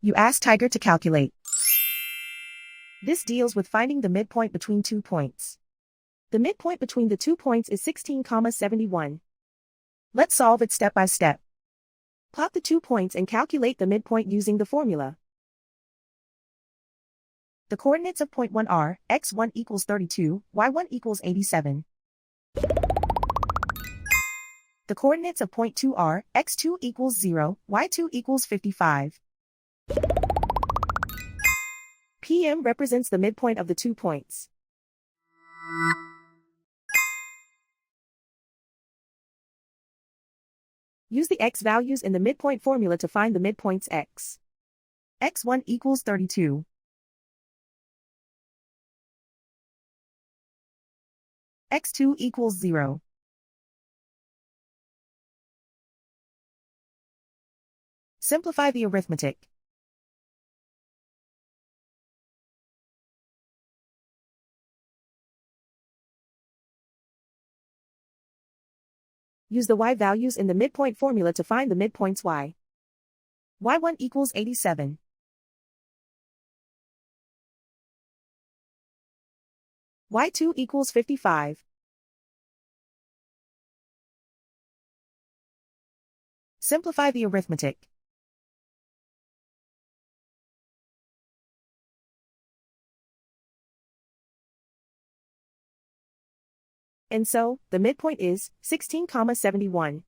You ask Tiger to calculate. This deals with finding the midpoint between 2 points. The midpoint between the 2 points is 16,71. Let's solve it step by step. Plot the 2 points and calculate the midpoint using the formula. The coordinates of point 1 are x1 equals 32, y1 equals 87. The coordinates of point 2 are x2 equals 0, y2 equals 55. PM represents the midpoint of the 2 points. Use the x values in the midpoint formula to find the midpoints x. x1 equals 32. x2 equals 0. Simplify the arithmetic. Use the y values in the midpoint formula to find the midpoints y. y1 equals 87. y2 equals 55. Simplify the arithmetic. And so, the midpoint is 16,71.